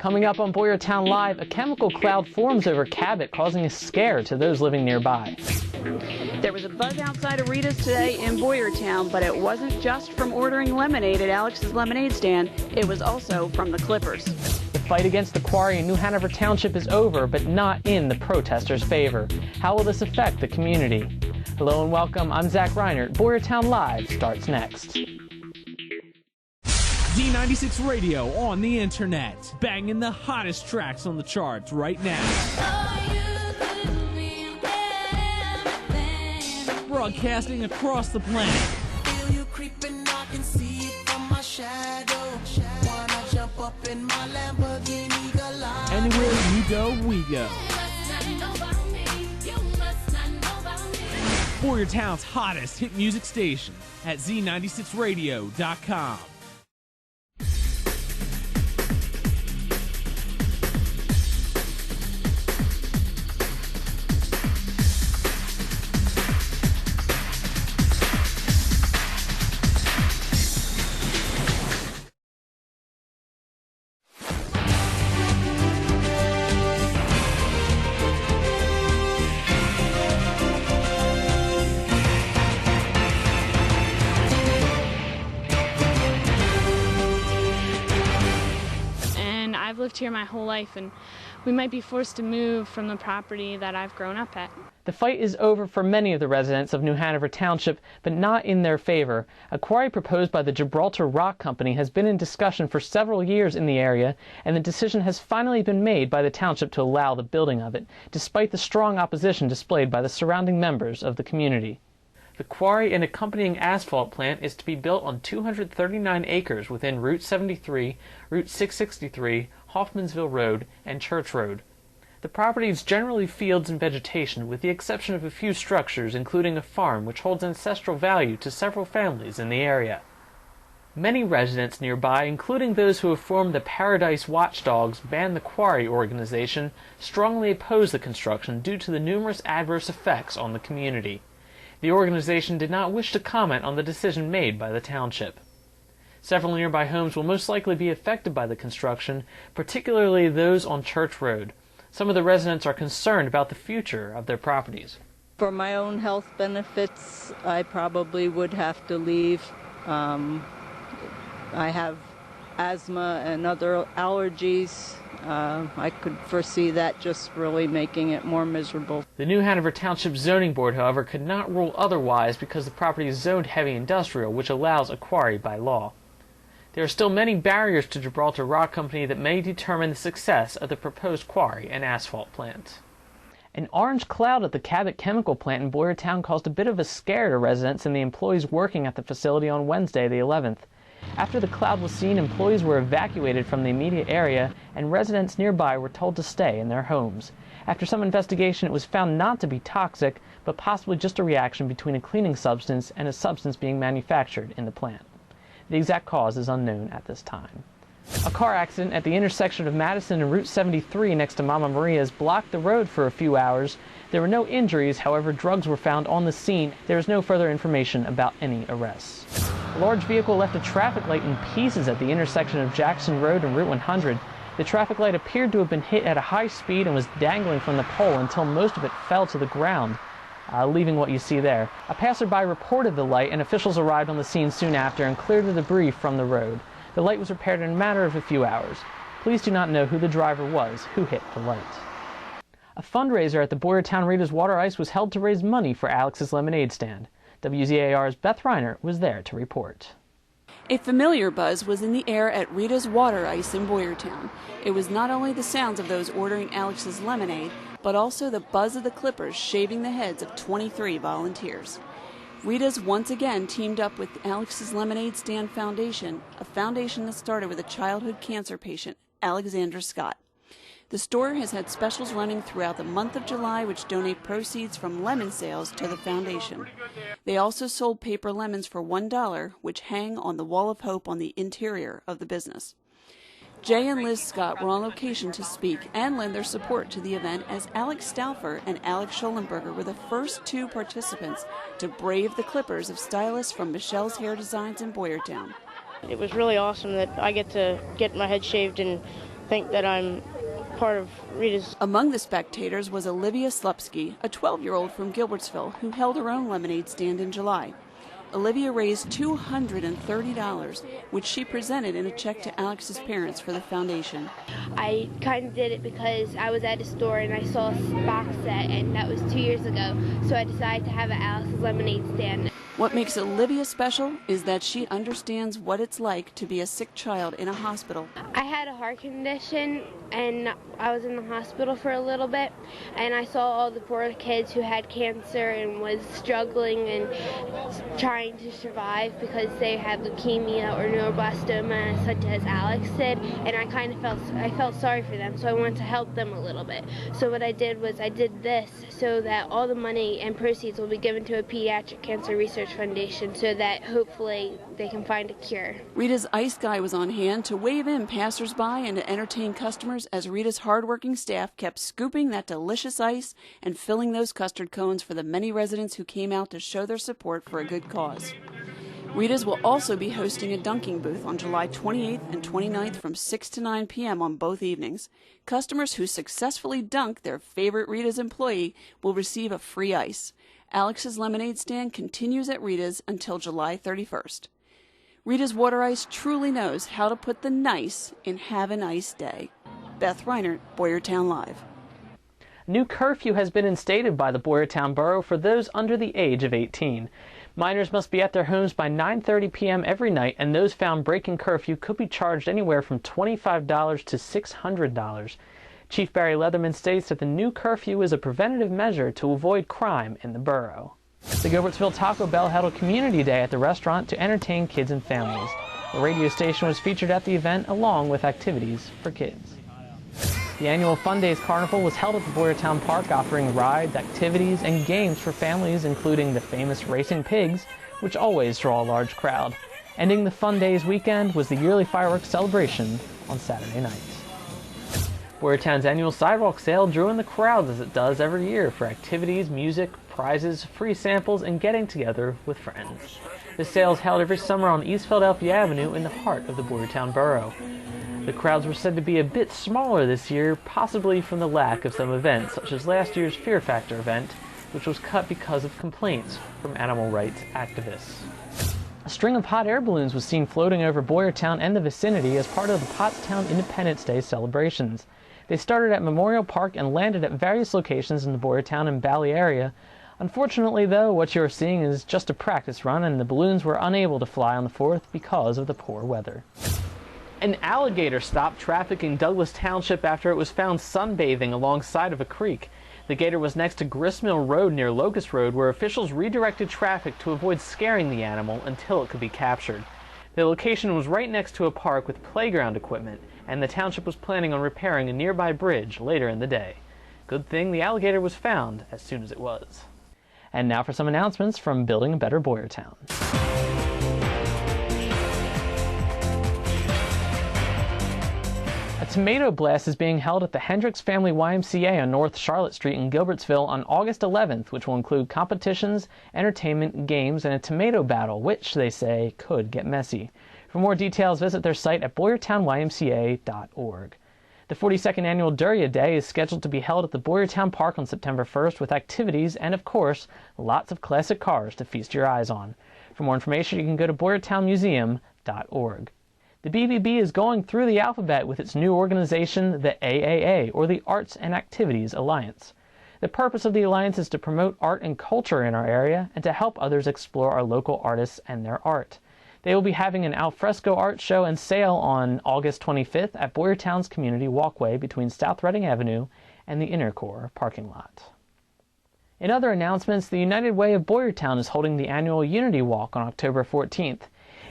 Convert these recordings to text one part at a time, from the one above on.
Coming up on Boyertown Live, a chemical cloud forms over Cabot, causing a scare to those living nearby. There was a buzz outside of Rita's today in Boyertown, but it wasn't just from ordering lemonade at Alex's lemonade stand. It was also from the Clippers. The fight against the Quarry in New Hanover Township is over, but not in the protesters' favor. How will this affect the community? Hello and welcome. I'm Zach Reinert. Boyertown Live starts next. Z96 Radio on the internet, banging the hottest tracks on the charts right now. Broadcasting across the planet. Anywhere you go, we go. Boyertown's hottest hit music station at Z96Radio.com. I've lived here my whole life, and we might be forced to move from the property that I've grown up at. The fight is over for many of the residents of New Hanover Township, but not in their favor. A quarry proposed by the Gibraltar Rock Company has been in discussion for several years in the area, and the decision has finally been made by the township to allow the building of it, despite the strong opposition displayed by the surrounding members of the community. The quarry and accompanying asphalt plant is to be built on 239 acres within Route 73, Route 663, Hoffmansville Road, and Church Road. The property is generally fields and vegetation, with the exception of a few structures, including a farm which holds ancestral value to several families in the area. Many residents nearby, including those who have formed the Paradise Watchdogs Ban the Quarry organization, strongly oppose the construction due to the numerous adverse effects on the community. The organization did not wish to comment on the decision made by the township. Several nearby homes will most likely be affected by the construction, particularly those on Church Road. Some of the residents are concerned about the future of their properties. For my own health benefits, I probably would have to leave. I have asthma and other allergies. I could foresee that just really making it more miserable. The New Hanover Township Zoning Board, however, could not rule otherwise because the property is zoned heavy industrial, which allows a quarry by law. There are still many barriers to Gibraltar Rock Company that may determine the success of the proposed quarry and asphalt plant. An orange cloud at the Cabot chemical plant in Boyertown caused a bit of a scare to residents and the employees working at the facility on Wednesday the 11th. After the cloud was seen, employees were evacuated from the immediate area, and residents nearby were told to stay in their homes. After some investigation, it was found not to be toxic, but possibly just a reaction between a cleaning substance and a substance being manufactured in the plant. The exact cause is unknown at this time. A car accident at the intersection of Madison and Route 73 next to Mama Maria's blocked the road for a few hours. There were no injuries, however, drugs were found on the scene. There is no further information about any arrests. A large vehicle left a traffic light in pieces at the intersection of Jackson Road and Route 100. The traffic light appeared to have been hit at a high speed and was dangling from the pole until most of it fell to the ground, leaving what you see there. A passerby reported the light, and officials arrived on the scene soon after and cleared the debris from the road. The light was repaired in a matter of a few hours. Police do not know who the driver was who hit the light. A fundraiser at the Boyertown Rita's Water Ice was held to raise money for Alex's lemonade stand. WZAR's Beth Reiner was there to report. A familiar buzz was in the air at Rita's Water Ice in Boyertown. It was not only the sounds of those ordering Alex's lemonade, but also the buzz of the Clippers shaving the heads of 23 volunteers. Rita's once again teamed up with Alex's Lemonade Stand Foundation, a foundation that started with a childhood cancer patient, Alexandra Scott. The store has had specials running throughout the month of July which donate proceeds from lemon sales to the foundation. They also sold paper lemons for $1, which hang on the Wall of Hope on the interior of the business. Jay and Liz Scott were on location to speak and lend their support to the event, as Alex Stauffer and Alex Schollenberger were the first two participants to brave the Clippers of stylists from Michelle's Hair Designs in Boyertown. It was really awesome that I get to get my head shaved and think that I'm part of Rita's. Among the spectators was Olivia Slupsky, a 12-year-old from Gilbertsville who held her own lemonade stand in July. Olivia raised $230, which she presented in a check to Alex's parents for the foundation. I kind of did it because I was at a store and I saw a box set, and that was 2 years ago, so I decided to have an Alex's lemonade stand. What makes Olivia special is that she understands what it's like to be a sick child in a hospital. I had a heart condition and I was in the hospital for a little bit, and I saw all the poor kids who had cancer and was struggling and trying to survive because they had leukemia or neuroblastoma such as Alex did, and I felt sorry for them, so I wanted to help them a little bit. So what I did was I did this so that all the money and proceeds will be given to a pediatric cancer research foundation so that hopefully they can find a cure. Rita's ice guy was on hand to wave in passersby and to entertain customers as Rita's hardworking staff kept scooping that delicious ice and filling those custard cones for the many residents who came out to show their support for a good cause. Rita's will also be hosting a dunking booth on July 28th and 29th from 6 to 9 p.m. on both evenings. Customers who successfully dunk their favorite Rita's employee will receive a free ice. Alex's lemonade stand continues at Rita's until July 31st. Rita's Water Ice truly knows how to put the nice in Have a Nice Day. Beth Reinert, Boyertown Live. New curfew has been instated by the Boyertown Borough for those under the age of 18. Minors must be at their homes by 9:30 p.m. every night, and those found breaking curfew could be charged anywhere from $25 to $600. Chief Barry Leatherman states that the new curfew is a preventative measure to avoid crime in the borough. The Gilbertsville Taco Bell held a community day at the restaurant to entertain kids and families. The radio station was featured at the event along with activities for kids. The annual Fun Days Carnival was held at the Boyertown Park, offering rides, activities, and games for families, including the famous racing pigs, which always draw a large crowd. Ending the Fun Days weekend was the yearly fireworks celebration on Saturday night. Boyertown's annual sidewalk sale drew in the crowds as it does every year for activities, music, prizes, free samples, and getting together with friends. The sale is held every summer on East Philadelphia Avenue in the heart of the Boyertown borough. The crowds were said to be a bit smaller this year, possibly from the lack of some events, such as last year's Fear Factor event, which was cut because of complaints from animal rights activists. A string of hot air balloons was seen floating over Boyertown and the vicinity as part of the Pottstown Independence Day celebrations. They started at Memorial Park and landed at various locations in the Boyertown and Valley area. Unfortunately, though, what you are seeing is just a practice run, and the balloons were unable to fly on the 4th because of the poor weather. An alligator stopped traffic in Douglas Township after it was found sunbathing alongside of a creek. The gator was next to Gristmill Road near Locust Road, where officials redirected traffic to avoid scaring the animal until it could be captured. The location was right next to a park with playground equipment, and the township was planning on repairing a nearby bridge later in the day. Good thing the alligator was found as soon as it was. And now for some announcements from Building a Better Boyertown. A tomato blast is being held at the Hendricks Family YMCA on North Charlotte Street in Gilbertsville on August 11th, which will include competitions, entertainment, games, and a tomato battle, which, they say, could get messy. For more details, visit their site at boyertownymca.org. The 42nd Annual Duryea Day is scheduled to be held at the Boyertown Park on September 1st with activities and, of course, lots of classic cars to feast your eyes on. For more information, you can go to boyertownmuseum.org. The BBB is going through the alphabet with its new organization, the AAA, or the Arts and Activities Alliance. The purpose of the alliance is to promote art and culture in our area and to help others explore our local artists and their art. They will be having an alfresco art show and sale on August 25th at Boyertown's Community Walkway between South Reading Avenue and the Inner Core parking lot. In other announcements, the United Way of Boyertown is holding the annual Unity Walk on October 14th.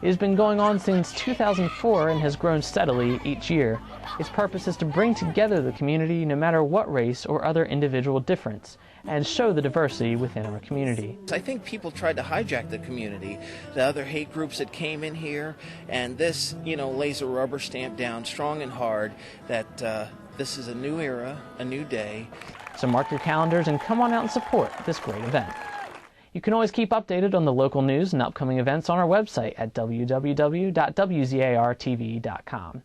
It has been going on since 2004 and has grown steadily each year. Its purpose is to bring together the community no matter what race or other individual difference, and show the diversity within our community. I think people tried to hijack the community, the other hate groups that came in here, and this, lays a rubber stamp down strong and hard that this is a new era, a new day. So mark your calendars and come on out and support this great event. You can always keep updated on the local news and upcoming events on our website at www.wzartv.com.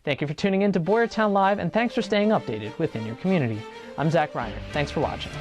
Thank you for tuning in to Boyertown Live, and thanks for staying updated within your community. I'm Zach Reiner. Thanks for watching.